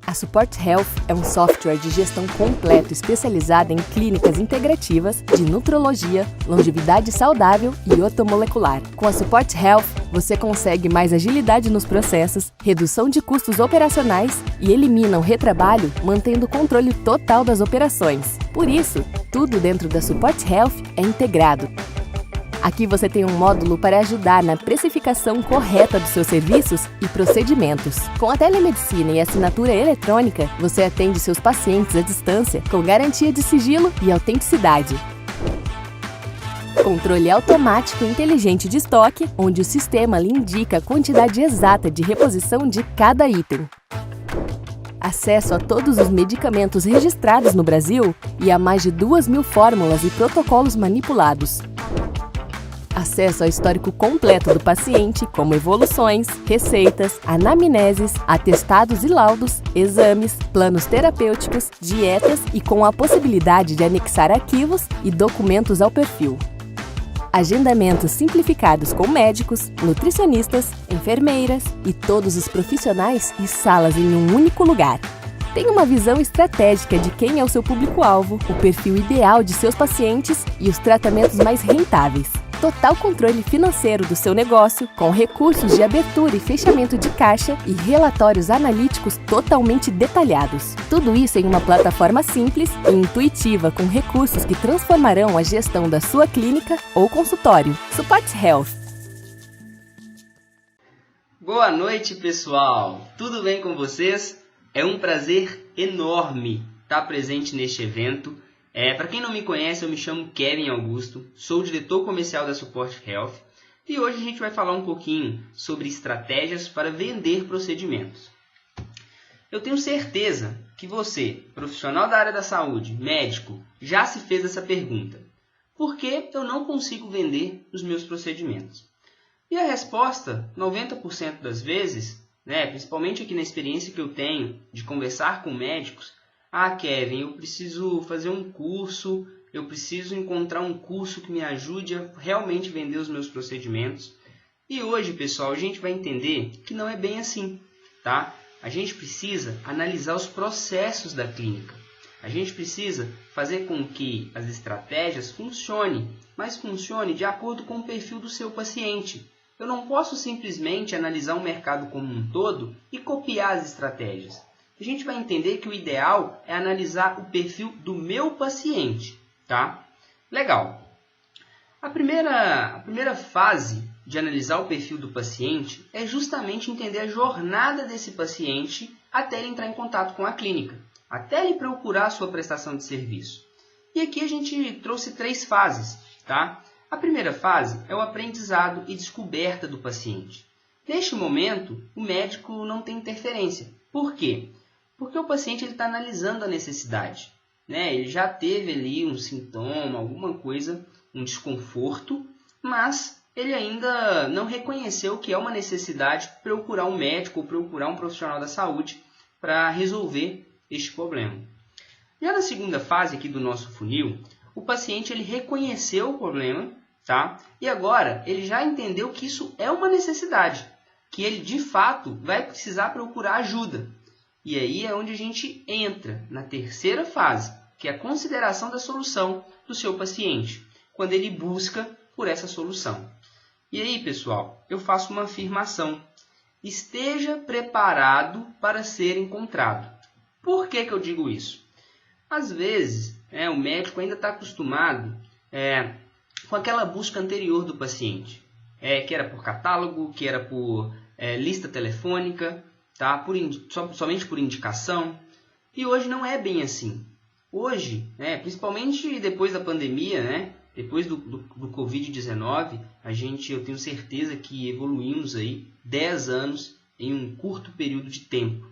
A Support Health é um software de gestão completo especializado em clínicas integrativas de nutrologia, longevidade saudável e ortomolecular. Com a Support Health, você consegue mais agilidade nos processos, redução de custos operacionais e elimina o retrabalho, mantendo o controle total das operações. Por isso, tudo dentro da Support Health é integrado. Aqui você tem um módulo para ajudar na precificação correta dos seus serviços e procedimentos. Com a telemedicina e assinatura eletrônica, você atende seus pacientes à distância com garantia de sigilo e autenticidade. Controle automático e inteligente de estoque, onde o sistema lhe indica a quantidade exata de reposição de cada item. Acesso a todos os medicamentos registrados no Brasil e a mais de 2.000 fórmulas e protocolos manipulados. Acesso ao histórico completo do paciente, como evoluções, receitas, anamneses, atestados e laudos, exames, planos terapêuticos, dietas e com a possibilidade de anexar arquivos e documentos ao perfil. Agendamentos simplificados com médicos, nutricionistas, enfermeiras e todos os profissionais e salas em um único lugar. Tem uma visão estratégica de quem é o seu público-alvo, o perfil ideal de seus pacientes e os tratamentos mais rentáveis. Total controle financeiro do seu negócio, com recursos de abertura e fechamento de caixa e relatórios analíticos totalmente detalhados. Tudo isso em uma plataforma simples e intuitiva, com recursos que transformarão a gestão da sua clínica ou consultório. Support Health. Boa noite, pessoal! Tudo bem com vocês? É um prazer enorme estar presente neste evento. Para quem não me conhece, eu me chamo Kevin Augusto, sou o diretor comercial da Support Health e hoje a gente vai falar um pouquinho sobre estratégias para vender procedimentos. Eu tenho certeza que você, profissional da área da saúde, médico, já se fez essa pergunta: por que eu não consigo vender os meus procedimentos? E a resposta, 90% das vezes, principalmente aqui na experiência que eu tenho de conversar com médicos: Kevin, eu preciso fazer um curso, eu preciso encontrar um curso que me ajude a realmente vender os meus procedimentos. E hoje, pessoal, a gente vai entender que não é bem assim, tá? A gente precisa analisar os processos da clínica. A gente precisa fazer com que as estratégias funcionem, mas funcionem de acordo com o perfil do seu paciente. Eu não posso simplesmente analisar o mercado como um todo e copiar as estratégias. A gente vai entender que o ideal é analisar o perfil do meu paciente, tá? Legal. A primeira fase de analisar o perfil do paciente é justamente entender a jornada desse paciente até ele entrar em contato com a clínica, até ele procurar a sua prestação de serviço. E aqui a gente trouxe 3 fases, tá? A primeira fase é o aprendizado e descoberta do paciente. Neste momento, o médico não tem interferência. Por quê? Porque o paciente está analisando a necessidade. Ele já teve ali um sintoma, alguma coisa, um desconforto, mas ele ainda não reconheceu que é uma necessidade procurar um médico ou procurar um profissional da saúde para resolver este problema. Já na segunda fase aqui do nosso funil, o paciente ele reconheceu o problema, tá? E agora ele já entendeu que isso é uma necessidade, que ele de fato vai precisar procurar ajuda. E aí é onde a gente entra na terceira fase, que é a consideração da solução do seu paciente, quando ele busca por essa solução. E aí, pessoal, eu faço uma afirmação: esteja preparado para ser encontrado. Por que eu digo isso? Às vezes, o médico ainda está acostumado com aquela busca anterior do paciente, que era por catálogo, que era por lista telefônica, tá? Somente por indicação. E hoje não é bem assim. Hoje, principalmente depois da pandemia, depois do Covid-19, eu tenho certeza que evoluímos aí 10 anos em um curto período de tempo,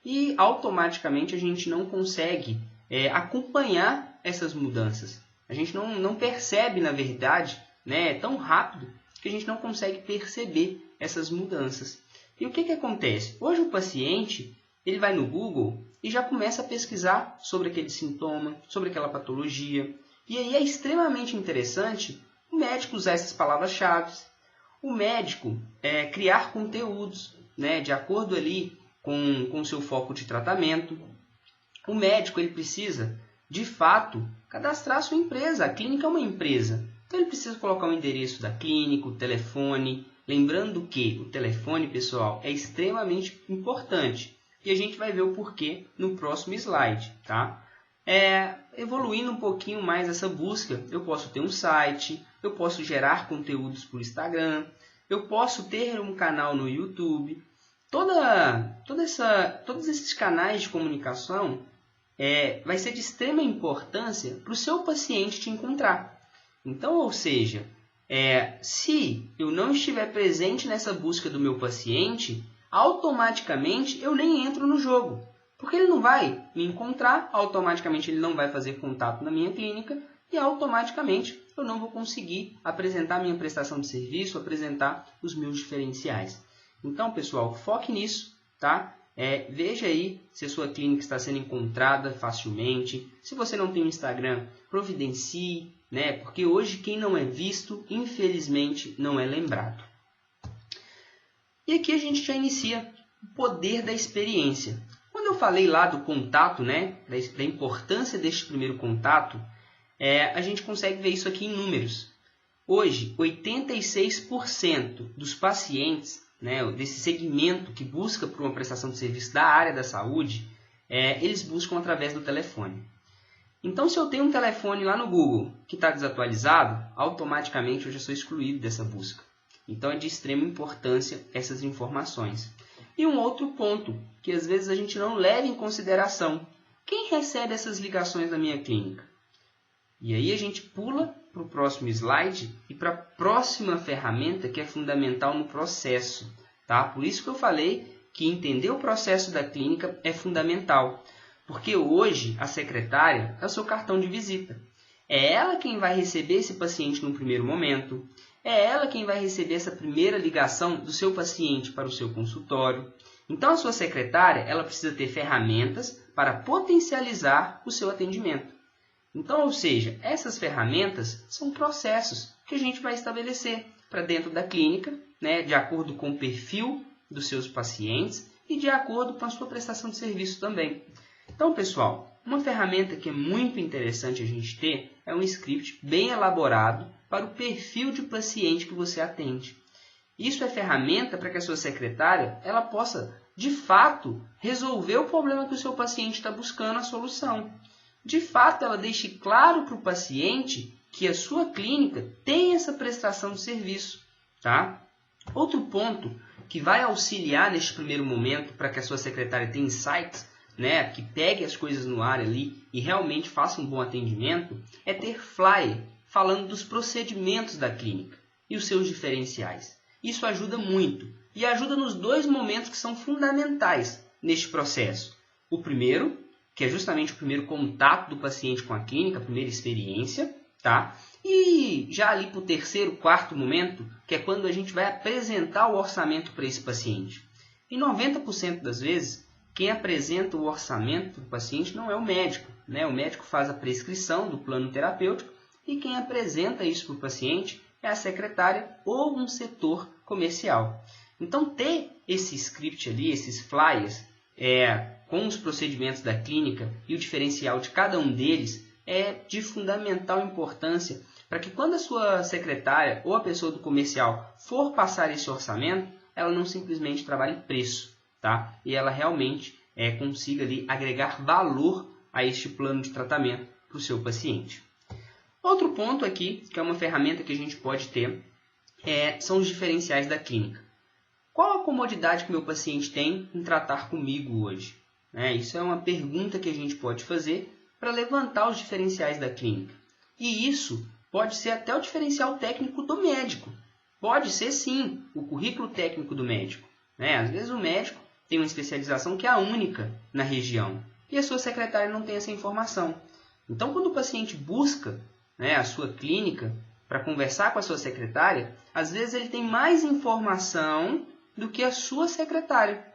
E automaticamente a gente não consegue acompanhar essas mudanças. A gente não percebe, na verdade, é tão rápido que a gente não consegue perceber essas mudanças. E o que acontece? Hoje o paciente ele vai no Google e já começa a pesquisar sobre aquele sintoma, sobre aquela patologia. E aí é extremamente interessante o médico usar essas palavras-chave, o médico criar conteúdos, de acordo ali com o seu foco de tratamento. O médico ele precisa, de fato, cadastrar a sua empresa. A clínica é uma empresa. Então, ele precisa colocar o endereço da clínica, o telefone. Lembrando que o telefone, pessoal, é extremamente importante. E a gente vai ver o porquê no próximo slide, tá? Evoluindo um pouquinho mais essa busca, eu posso ter um site, eu posso gerar conteúdos por Instagram, eu posso ter um canal no YouTube. Todos esses canais de comunicação vai ser de extrema importância para o seu paciente te encontrar. Então, ou seja, se eu não estiver presente nessa busca do meu paciente, automaticamente eu nem entro no jogo. Porque ele não vai me encontrar, automaticamente ele não vai fazer contato na minha clínica e automaticamente eu não vou conseguir apresentar minha prestação de serviço, apresentar os meus diferenciais. Então, pessoal, foque nisso, tá? Veja aí se a sua clínica está sendo encontrada facilmente. Se você não tem um Instagram, providencie, né? Porque hoje quem não é visto, infelizmente, não é lembrado. E aqui a gente já inicia o poder da experiência. Quando eu falei lá do contato, né? Da importância deste primeiro contato, a gente consegue ver isso aqui em números. Hoje, 86% dos pacientes, né, desse segmento que busca por uma prestação de serviço da área da saúde, eles buscam através do telefone. Então, se eu tenho um telefone lá no Google que está desatualizado, automaticamente eu já sou excluído dessa busca. Então, é de extrema importância essas informações. E um outro ponto que às vezes a gente não leva em consideração: quem recebe essas ligações da minha clínica? E aí a gente pula para o próximo slide e para a próxima ferramenta que é fundamental no processo. Tá? Por isso que eu falei que entender o processo da clínica é fundamental. Porque hoje a secretária é o seu cartão de visita. É ela quem vai receber esse paciente no primeiro momento. É ela quem vai receber essa primeira ligação do seu paciente para o seu consultório. Então, a sua secretária ela precisa ter ferramentas para potencializar o seu atendimento. Então, ou seja, essas ferramentas são processos que a gente vai estabelecer para dentro da clínica, né, de acordo com o perfil dos seus pacientes e de acordo com a sua prestação de serviço também. Então, pessoal, uma ferramenta que é muito interessante a gente ter é um script bem elaborado para o perfil de paciente que você atende. Isso é ferramenta para que a sua secretária ela possa, de fato, resolver o problema que o seu paciente está buscando a solução. De fato, ela deixe claro para o paciente que a sua clínica tem essa prestação de serviço. Tá? Outro ponto que vai auxiliar neste primeiro momento para que a sua secretária tenha insights, né, que pegue as coisas no ar ali e realmente faça um bom atendimento, é ter flyer falando dos procedimentos da clínica e os seus diferenciais. Isso ajuda muito e ajuda nos dois momentos que são fundamentais neste processo. O primeiro, que é justamente o primeiro contato do paciente com a clínica, a primeira experiência, tá? E já ali para o terceiro, quarto momento, que é quando a gente vai apresentar o orçamento para esse paciente. Em 90% das vezes, quem apresenta o orçamento para o paciente não é o médico, né? O médico faz a prescrição do plano terapêutico e quem apresenta isso para o paciente é a secretária ou um setor comercial. Então, ter esse script ali, esses flyers, com os procedimentos da clínica e o diferencial de cada um deles é de fundamental importância para que quando a sua secretária ou a pessoa do comercial for passar esse orçamento, ela não simplesmente trabalhe preço, tá? E ela realmente consiga ali agregar valor a este plano de tratamento para o seu paciente. Outro ponto aqui, que é uma ferramenta que a gente pode ter, são os diferenciais da clínica. Qual a comodidade que meu paciente tem em tratar comigo hoje? Isso é uma pergunta que a gente pode fazer para levantar os diferenciais da clínica. E isso pode ser até o diferencial técnico do médico. Pode ser sim o currículo técnico do médico. Às vezes o médico tem uma especialização que é a única na região e a sua secretária não tem essa informação. Então, quando o paciente busca a sua clínica para conversar com a sua secretária, às vezes ele tem mais informação do que a sua secretária.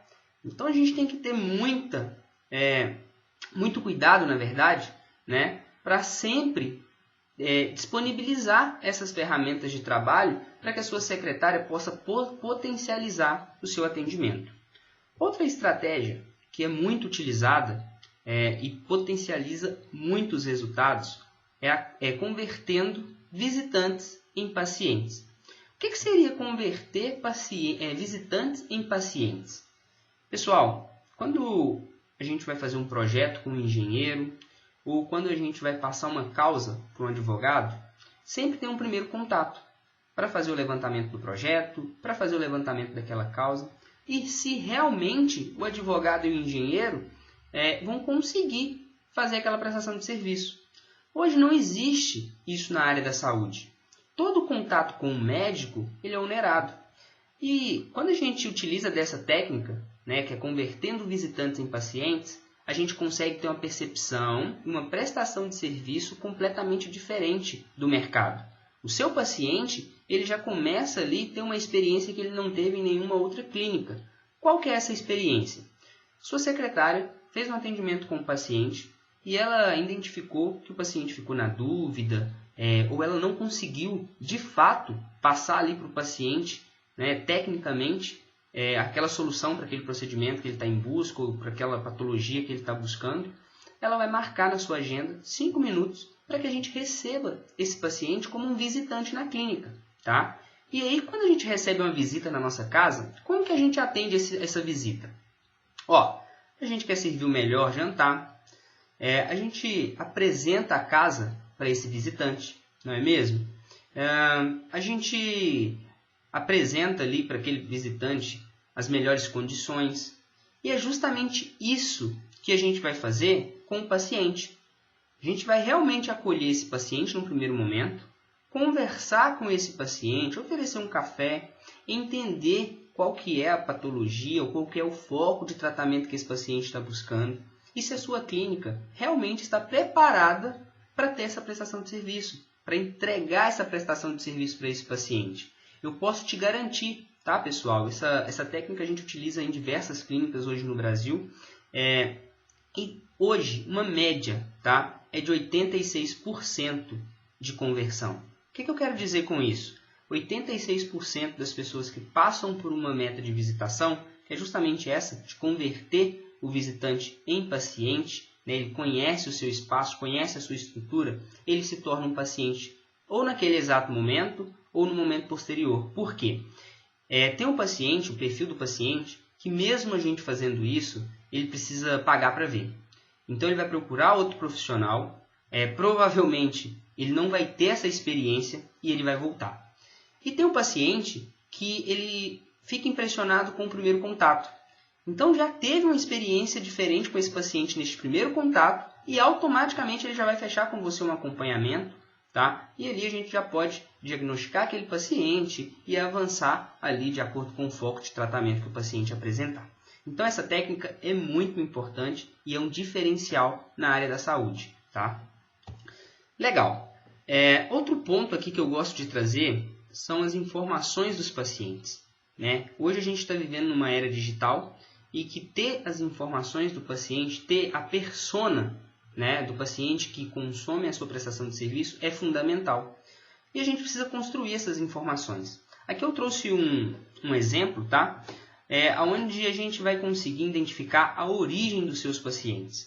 Então, a gente tem que ter muito cuidado, na verdade, para sempre disponibilizar essas ferramentas de trabalho para que a sua secretária possa potencializar o seu atendimento. Outra estratégia que é muito utilizada e potencializa muitos resultados é convertendo visitantes em pacientes. O que seria converter visitantes em pacientes? Pessoal, quando a gente vai fazer um projeto com um engenheiro ou quando a gente vai passar uma causa para um advogado, sempre tem um primeiro contato para fazer o levantamento do projeto, para fazer o levantamento daquela causa e se realmente o advogado e o engenheiro vão conseguir fazer aquela prestação de serviço. Hoje não existe isso na área da saúde. Todo contato com o médico ele é onerado. E quando a gente utiliza dessa técnica, que é convertendo visitantes em pacientes, a gente consegue ter uma percepção e uma prestação de serviço completamente diferente do mercado. O seu paciente ele já começa ali a ter uma experiência que ele não teve em nenhuma outra clínica. Qual que é essa experiência? Sua secretária fez um atendimento com o paciente e ela identificou que o paciente ficou na dúvida ou ela não conseguiu, de fato, passar ali para o paciente, tecnicamente, aquela solução para aquele procedimento que ele está em busca ou para aquela patologia que ele está buscando. Ela vai marcar na sua agenda 5 minutos para que a gente receba esse paciente como um visitante na clínica, tá? E aí, quando a gente recebe uma visita na nossa casa, como que a gente atende essa visita? A gente quer servir o melhor jantar, a gente apresenta a casa para esse visitante, não é mesmo? A gente apresenta ali para aquele visitante as melhores condições. E é justamente isso que a gente vai fazer com o paciente. A gente vai realmente acolher esse paciente no primeiro momento, conversar com esse paciente, oferecer um café, entender qual que é a patologia ou qual que é o foco de tratamento que esse paciente está buscando e se a sua clínica realmente está preparada para ter essa prestação de serviço, para entregar essa prestação de serviço para esse paciente. Eu posso te garantir, tá, pessoal? Essa técnica a gente utiliza em diversas clínicas hoje no Brasil. E hoje, uma média, tá, é de 86% de conversão. O que eu quero dizer com isso? 86% das pessoas que passam por uma meta de visitação, que é justamente essa, de converter o visitante em paciente, ele conhece o seu espaço, conhece a sua estrutura, ele se torna um paciente ou naquele exato momento ou no momento posterior. Por quê? Tem um paciente, o perfil do paciente, que mesmo a gente fazendo isso, ele precisa pagar para ver. Então ele vai procurar outro profissional, provavelmente ele não vai ter essa experiência e ele vai voltar. E tem um paciente que ele fica impressionado com o primeiro contato. Então já teve uma experiência diferente com esse paciente neste primeiro contato e automaticamente ele já vai fechar com você um acompanhamento, tá? E ali a gente já pode diagnosticar aquele paciente e avançar ali de acordo com o foco de tratamento que o paciente apresentar. Então essa técnica é muito importante e é um diferencial na área da saúde, tá? Legal. Outro ponto aqui que eu gosto de trazer são as informações dos pacientes, Hoje a gente está vivendo numa era digital e que ter as informações do paciente, ter a persona do paciente que consome a sua prestação de serviço é fundamental. E a gente precisa construir essas informações. Aqui eu trouxe um exemplo, tá? Onde a gente vai conseguir identificar a origem dos seus pacientes.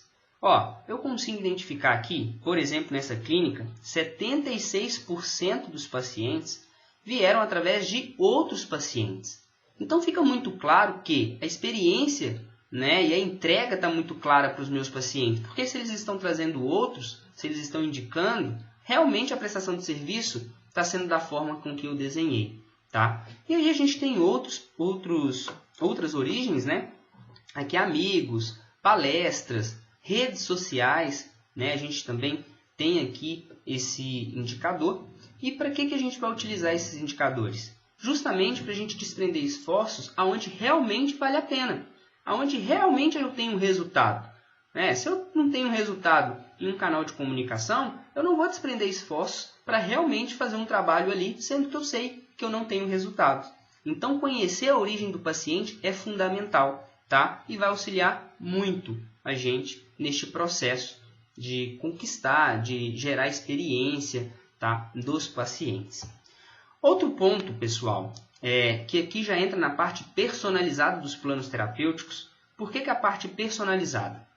Eu consigo identificar aqui, por exemplo, nessa clínica, 76% dos pacientes vieram através de outros pacientes. Então fica muito claro que a experiência e a entrega está muito clara para os meus pacientes. Porque se eles estão trazendo outros, se eles estão indicando, realmente a prestação de serviço está sendo da forma com que eu desenhei. Tá? E aí a gente tem outras origens, Aqui amigos, palestras, redes sociais, A gente também tem aqui esse indicador. E para que a gente vai utilizar esses indicadores? Justamente para a gente desprender esforços aonde realmente vale a pena, aonde realmente eu tenho um resultado. Se eu não tenho resultado em um canal de comunicação, eu não vou desprender esforços para realmente fazer um trabalho ali, sendo que eu sei que eu não tenho resultado. Então, conhecer a origem do paciente é fundamental, tá? E vai auxiliar muito a gente neste processo de conquistar, de gerar experiência, tá? Dos pacientes. Outro ponto, pessoal, que aqui já entra na parte personalizada dos planos terapêuticos. Por que a parte personalizada?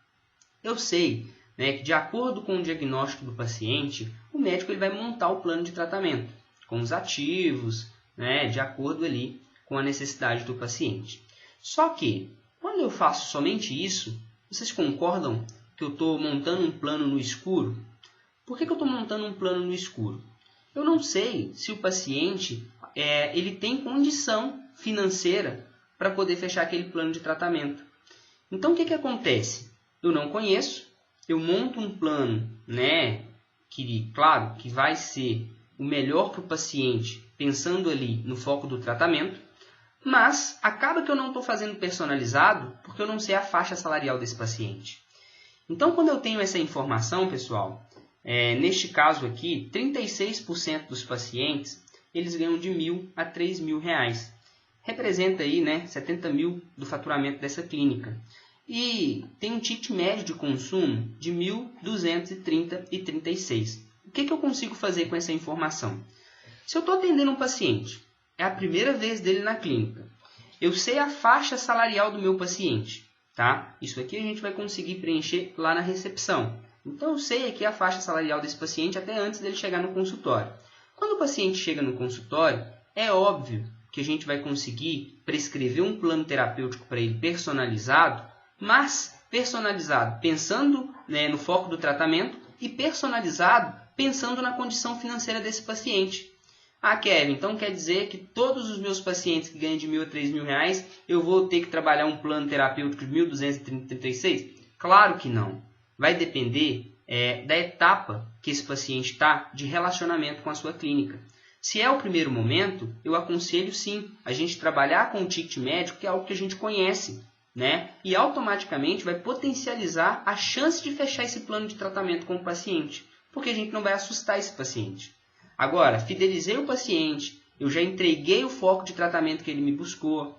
Eu sei, né, que de acordo com o diagnóstico do paciente, o médico ele vai montar o plano de tratamento, com os ativos, né, de acordo ali com a necessidade do paciente. Só que, quando eu faço somente isso, vocês concordam que eu estou montando um plano no escuro? Por que eu estou montando um plano no escuro? Eu não sei se o paciente ele tem condição financeira para poder fechar aquele plano de tratamento. Então, o que acontece? Eu não conheço, eu monto um plano, né, que, claro, que vai ser o melhor para o paciente, pensando ali no foco do tratamento, mas acaba que eu não estou fazendo personalizado porque eu não sei a faixa salarial desse paciente. Então, quando eu tenho essa informação, pessoal, neste caso aqui, 36% dos pacientes eles ganham de R$1.000 a R$3.000. Representa aí, né, 70 mil do faturamento dessa clínica. E tem um ticket médio de consumo de R$ 1.230,36. O que eu consigo fazer com essa informação? Se eu estou atendendo um paciente, é a primeira vez dele na clínica, eu sei a faixa salarial do meu paciente, tá? Isso aqui a gente vai conseguir preencher lá na recepção. Então eu sei aqui a faixa salarial desse paciente até antes dele chegar no consultório. Quando o paciente chega no consultório, é óbvio que a gente vai conseguir prescrever um plano terapêutico para ele personalizado, mas personalizado pensando, né, no foco do tratamento e personalizado pensando na condição financeira desse paciente. Ah, Kevin, então quer dizer que todos os meus pacientes que ganham de R$1.000 a R$3.000, eu vou ter que trabalhar um plano terapêutico de R$ 1.236? Claro que não. Vai depender da etapa que esse paciente está de relacionamento com a sua clínica. Se é o primeiro momento, eu aconselho sim a gente trabalhar com o ticket médico, que é algo que a gente conhece, né? E automaticamente vai potencializar a chance de fechar esse plano de tratamento com o paciente, porque a gente não vai assustar esse paciente. Agora, fidelizei o paciente, eu já entreguei o foco de tratamento que ele me buscou,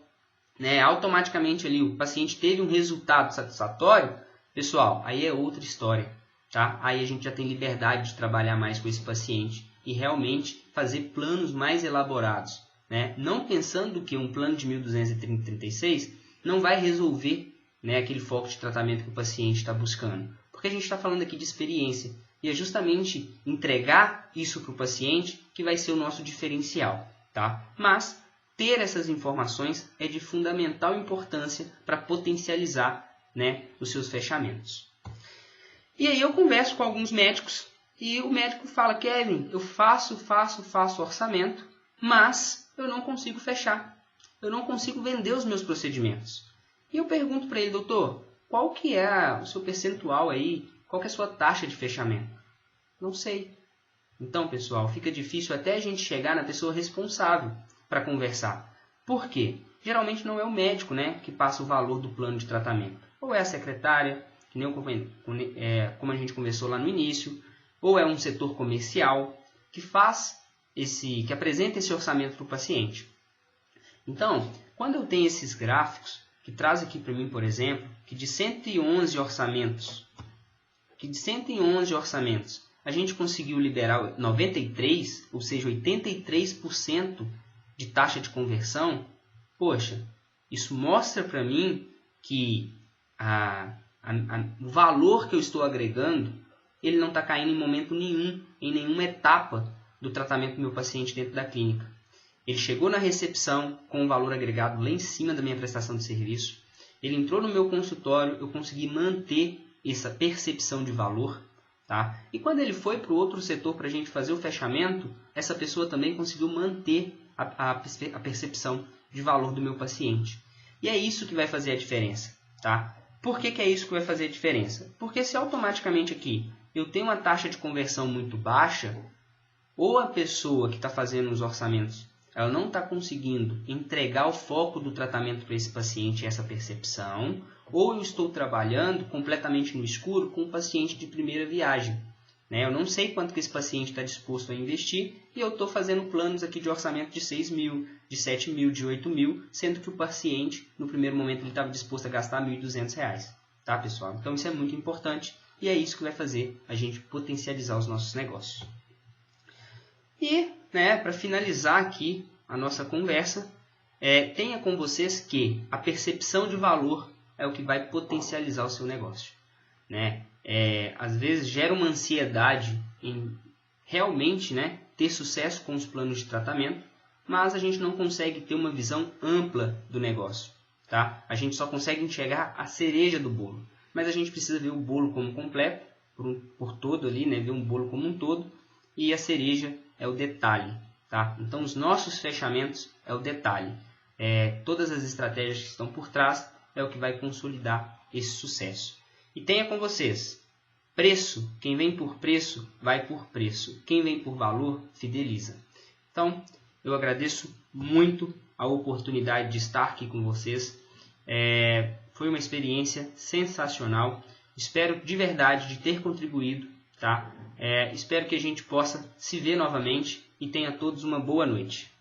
né? Automaticamente ali o paciente teve um resultado satisfatório, pessoal, aí é outra história, tá? Aí a gente já tem liberdade de trabalhar mais com esse paciente e realmente fazer planos mais elaborados, né? Não pensando que um plano de 1.236 não vai resolver, né, aquele foco de tratamento que o paciente está buscando. Porque a gente está falando aqui de experiência. E é justamente entregar isso para o paciente que vai ser o nosso diferencial. Tá? Mas ter essas informações é de fundamental importância para potencializar, né, os seus fechamentos. E aí eu converso com alguns médicos e o médico fala: Kevin, eu faço orçamento, mas eu não consigo fechar. Eu não consigo vender os meus procedimentos. E eu pergunto para ele: doutor, qual que é o seu percentual aí? Qual que é a sua taxa de fechamento? Não sei. Então, pessoal, fica difícil até a gente chegar na pessoa responsável para conversar. Por quê? Geralmente não é o médico, né, que passa o valor do plano de tratamento. Ou é a secretária, que nem como a gente conversou lá no início, ou é um setor comercial que que apresenta esse orçamento para o paciente. Então, quando eu tenho esses gráficos, que traz aqui para mim, por exemplo, que de 111 orçamentos, a gente conseguiu liberar 93, ou seja, 83% de taxa de conversão, poxa, isso mostra para mim que o valor que eu estou agregando, ele não está caindo em momento nenhum, em nenhuma etapa do tratamento do meu paciente dentro da clínica. Ele chegou na recepção com um valor agregado lá em cima da minha prestação de serviço. Ele entrou no meu consultório, eu consegui manter essa percepção de valor. Tá? E quando ele foi para o outro setor para a gente fazer o fechamento, essa pessoa também conseguiu manter a percepção de valor do meu paciente. E é isso que vai fazer a diferença. Tá? Por que é isso que vai fazer a diferença? Porque se automaticamente aqui eu tenho uma taxa de conversão muito baixa, ou a pessoa que está fazendo os orçamentos ela não está conseguindo entregar o foco do tratamento para esse paciente, essa percepção, ou eu estou trabalhando completamente no escuro com um paciente de primeira viagem. Né? Eu não sei quanto que esse paciente está disposto a investir e eu estou fazendo planos aqui de orçamento de 6 mil, de 7 mil, de 8 mil, sendo que o paciente, no primeiro momento, ele estava disposto a gastar R$ 1.200. Tá, pessoal? Então isso é muito importante e é isso que vai fazer a gente potencializar os nossos negócios. E, né, para finalizar aqui a nossa conversa, tenha com vocês que a percepção de valor é o que vai potencializar o seu negócio, né? Às vezes gera uma ansiedade em realmente, né, ter sucesso com os planos de tratamento, mas a gente não consegue ter uma visão ampla do negócio, tá? A gente só consegue enxergar a cereja do bolo, mas a gente precisa ver o bolo como completo, por todo ali, né, ver um bolo como um todo, e a cereja é o detalhe, tá? Então os nossos fechamentos é o detalhe, todas as estratégias que estão por trás é o que vai consolidar esse sucesso. E tenha com vocês, preço, quem vem por preço, vai por preço. Quem vem por valor, fideliza. Então, eu agradeço muito a oportunidade de estar aqui com vocês. Foi uma experiência sensacional. Espero de verdade de ter contribuído, tá? Espero que a gente possa se ver novamente e tenha todos uma boa noite.